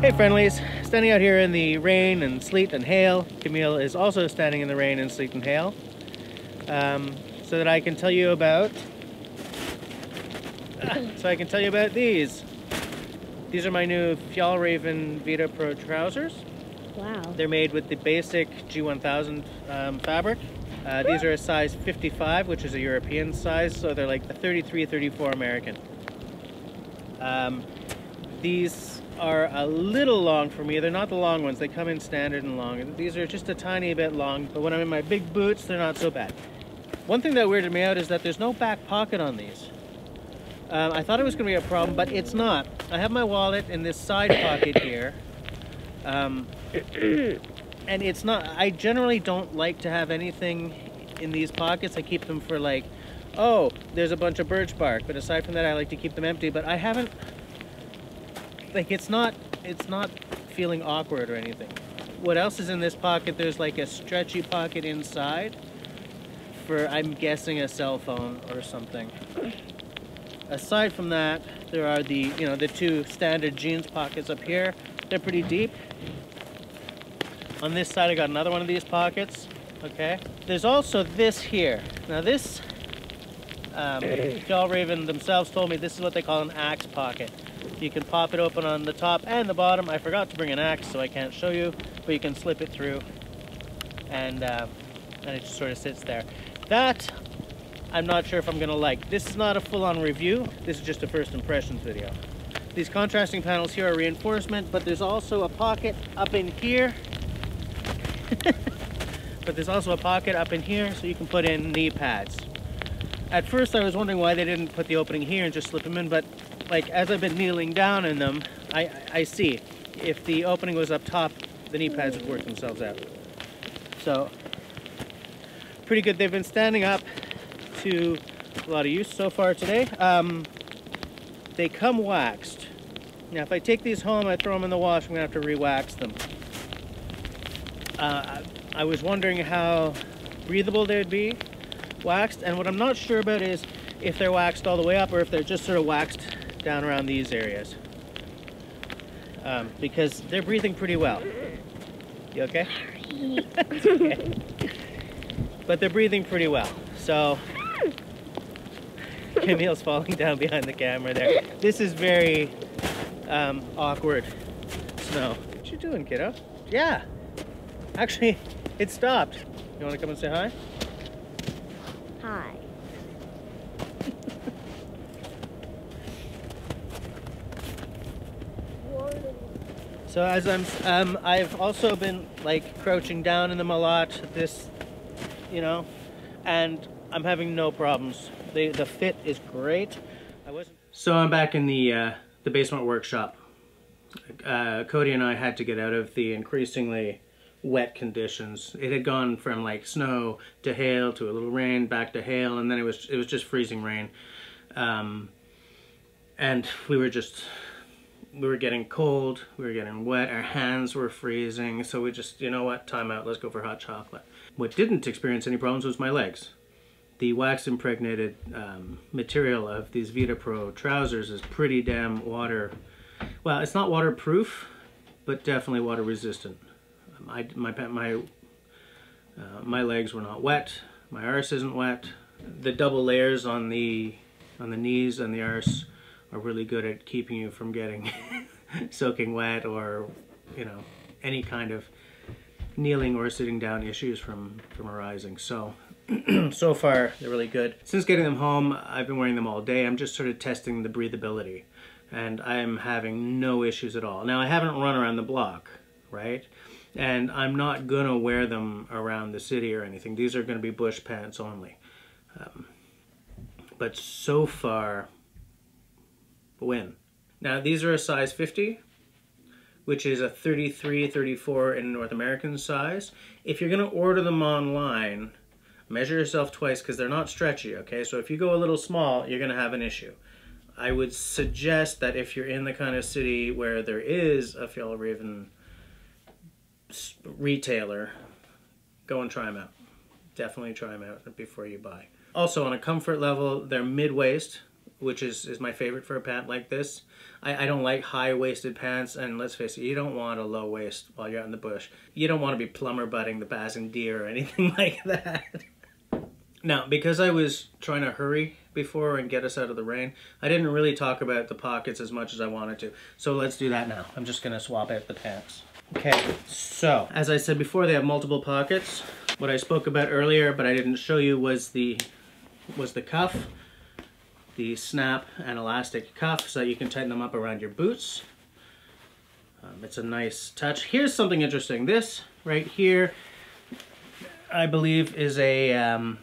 Hey friendlies, standing out here in the rain and sleet and hail. Camille is also standing in the rain and sleet and hail, so that I can tell you about these. These are my new Fjallraven Vidda Pro trousers. Wow. They're made with the basic G1000 fabric. These are a size 55, which is a European size, so they're like the 33, 34 American. These are a little long for me. They're not the long ones. They come in standard and long. These are just a tiny bit long, but when I'm in my big boots, they're not so bad. One thing that weirded me out is that there's no back pocket on these. I thought it was going to be a problem, but it's not. I have my wallet in this side pocket here. And it's not, I generally don't like to have anything in these pockets. I keep them for like, oh, there's a bunch of birch bark, but aside from that, I like to keep them empty. But I haven't, like, it's not feeling awkward or anything. What else is in this pocket? There's like a stretchy pocket inside for, I'm guessing, a cell phone or something. Aside from that, there are the, the two standard jeans pockets up here. They're pretty deep. On this side, I got another one of these pockets. Okay. There's also this here. Now this, Fjallraven themselves told me this is what they call an axe pocket. You can pop it open on the top and the bottom. I forgot to bring an axe, so I can't show you, but you can slip it through, and it just sort of sits there. That, I'm not sure if I'm gonna like. This is not a full-on review. This is just a first impressions video. These contrasting panels here are reinforcement, but there's also a pocket up in here. But there's also a pocket up in here, so you can put in knee pads. At first I was wondering why they didn't put the opening here and just slip them in, but like as I've been kneeling down in them, I see if the opening was up top, the knee pads would work themselves out. So pretty good. They've been standing up to a lot of use so far today. They come waxed. Now if I take these home, I throw them in the wash, I'm gonna have to re-wax them. I was wondering how breathable they would be waxed, and what I'm not sure about is if they're waxed all the way up or if they're just sort of waxed down around these areas. Because they're breathing pretty well. You okay? Okay. But they're breathing pretty well. So Camille's falling down behind the camera there. This is very awkward snow. What you doing, kiddo? Yeah. Actually, it stopped. You want to come and say hi? Hi. So as I've also been like crouching down in them a lot. This, and I'm having no problems. The fit is great. So I'm back in the basement workshop. Cody and I had to get out of the increasingly wet conditions. It had gone from like snow to hail to a little rain, back to hail, and then it was just freezing rain. And we were getting cold, we were getting wet, our hands were freezing, so we just, you know what, time out, let's go for hot chocolate. What didn't experience any problems was my legs. The wax impregnated material of these Vidda Pro trousers is pretty damn well, it's not waterproof, but definitely water resistant. My legs were not wet. My arse isn't wet. The double layers on the knees and the arse are really good at keeping you from getting soaking wet or any kind of kneeling or sitting down issues from arising. So so far they're really good. Since getting them home, I've been wearing them all day. I'm just sort of testing the breathability, and I'm having no issues at all. Now I haven't run around the block, right? And I'm not gonna wear them around the city or anything. These are gonna be bush pants only. But so far, win. Now these are a size 50, which is a 33, 34 in North American size. If you're gonna order them online, measure yourself twice because they're not stretchy, okay? So if you go a little small, you're gonna have an issue. I would suggest that if you're in the kind of city where there is a Fjällräven retailer, go and try them out. Definitely try them out before you buy. Also on a comfort level, they're mid-waist, which is my favorite for a pant like this. I don't like high-waisted pants, and let's face it, you don't want a low waist while you're out in the bush. You don't want to be plumber butting the basking deer or anything like that. Now, because I was trying to hurry before and get us out of the rain, I didn't really talk about the pockets as much as I wanted to. So let's do that now. I'm just gonna swap out the pants. Okay, so as I said before, they have multiple pockets. What I spoke about earlier, but I didn't show you, was the cuff, the snap and elastic cuff, so you can tighten them up around your boots. It's a nice touch. Here's something interesting. This right here, I believe, is a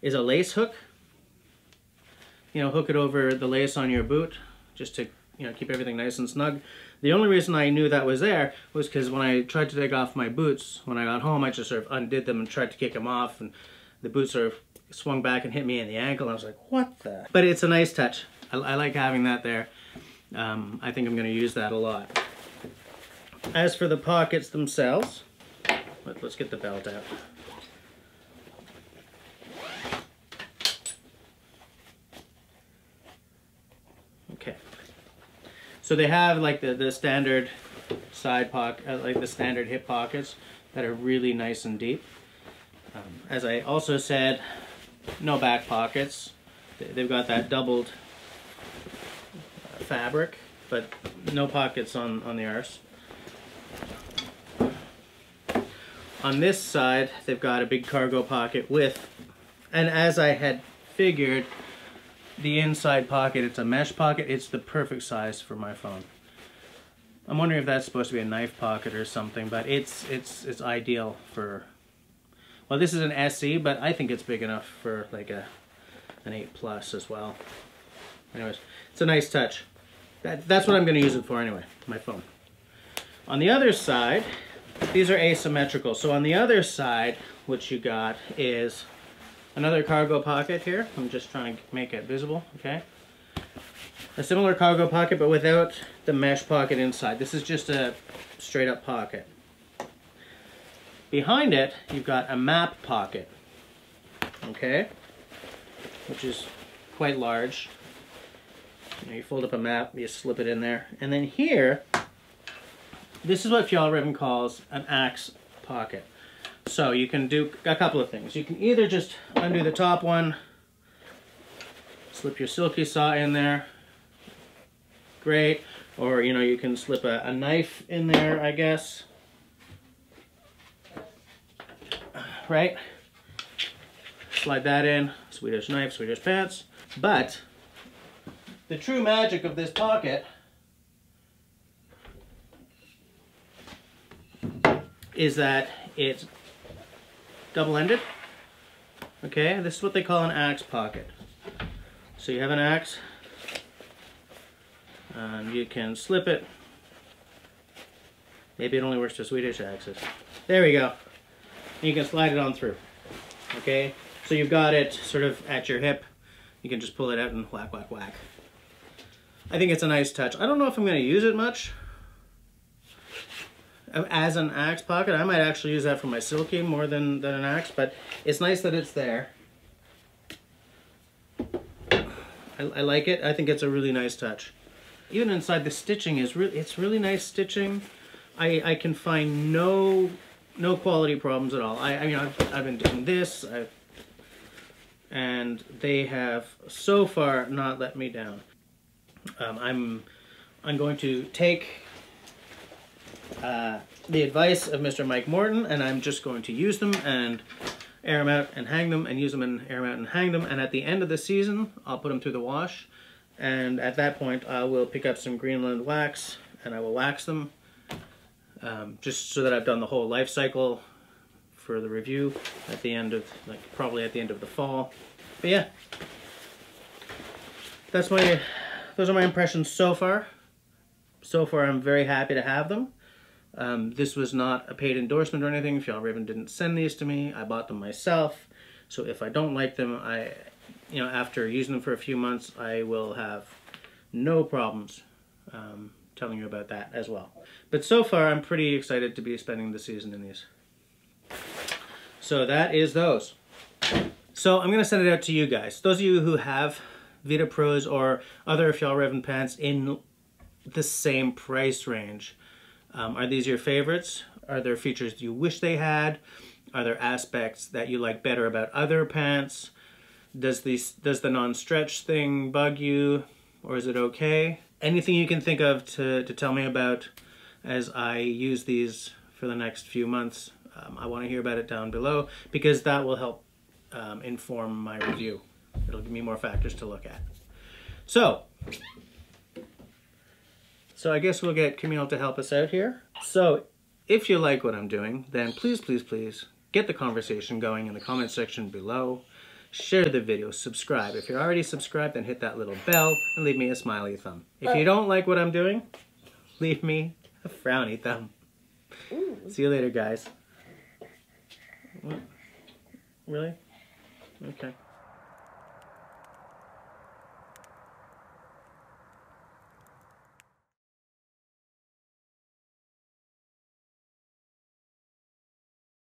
lace hook. You know, hook it over the lace on your boot just to, you know, keep everything nice and snug. The only reason I knew that was there was because when I tried to take off my boots, when I got home, I just sort of undid them and tried to kick them off, and the boots sort of swung back and hit me in the ankle. I was like, what the? But it's a nice touch. I like having that there. I think I'm going to use that a lot. As for the pockets themselves, let's get the belt out. Okay. So they have like the standard side pocket, like the standard hip pockets that are really nice and deep. As I also said, no back pockets. They've got that doubled fabric, but no pockets on the arse. On this side, they've got a big cargo pocket with, and as I had figured, the inside pocket, it's a mesh pocket. It's the perfect size for my phone. I'm wondering if that's supposed to be a knife pocket or something, but it's ideal for, well, this is an SE, but I think it's big enough for like an 8 Plus as well. Anyways, it's a nice touch. That's what I'm going to use it for anyway, my phone. On the other side, these are asymmetrical. So on the other side, what you got is another cargo pocket here. I'm just trying to make it visible, okay? A similar cargo pocket, but without the mesh pocket inside. This is just a straight up pocket. Behind it, you've got a map pocket, okay? Which is quite large. You know, you fold up a map, you slip it in there. And then here, this is what Fjallraven calls an axe pocket. So you can do a couple of things. You can either just undo the top one, slip your silky saw in there, great. Or, you know, you can slip a knife in there, I guess. Right? Slide that in, Swedish knife, Swedish pants. But the true magic of this pocket is that it's double-ended. Okay, this is what they call an axe pocket. So you have an axe, and you can slip it. Maybe it only works for Swedish axes. There we go. You can slide it on through. Okay, so you've got it sort of at your hip. You can just pull it out and whack, whack, whack. I think it's a nice touch. I don't know if I'm going to use it much as an axe pocket. I might actually use that for my silky more than an axe, but it's nice that it's there. I like it. I think it's a really nice touch. Even inside, the stitching is it's really nice stitching. I can find no quality problems at all. I mean, I've been doing this, and they have so far not let me down. I'm going to take the advice of Mr. Mike Morton, and I'm just going to use them and air them out and hang them, and use them and air them out and hang them. And at the end of the season, I'll put them through the wash, and at that point, I will pick up some Greenland wax and I will wax them, just so that I've done the whole life cycle for the review at the end of, like, probably at the end of the fall. But yeah, those are my impressions so far. So far, I'm very happy to have them. This was not a paid endorsement or anything. Fjallraven didn't send these to me. I bought them myself. So if I don't like them, after using them for a few months, I will have no problems telling you about that as well. But so far, I'm pretty excited to be spending the season in these. So that is those. So I'm going to send it out to you guys. Those of you who have Vidda Pros or other Fjallraven pants in the same price range. Are these your favorites? Are there features you wish they had? Are there aspects that you like better about other pants? Does the non-stretch thing bug you, or is it okay? Anything you can think of to tell me about as I use these for the next few months, I want to hear about it down below, because that will help inform my review. It'll give me more factors to look at. So I guess we'll get Camille to help us out here. So if you like what I'm doing, then please, please, please get the conversation going in the comment section below. Share the video, subscribe. If you're already subscribed, then hit that little bell and leave me a smiley thumb. If you don't like what I'm doing, leave me a frowny thumb. See you later, guys. What? Really? Okay.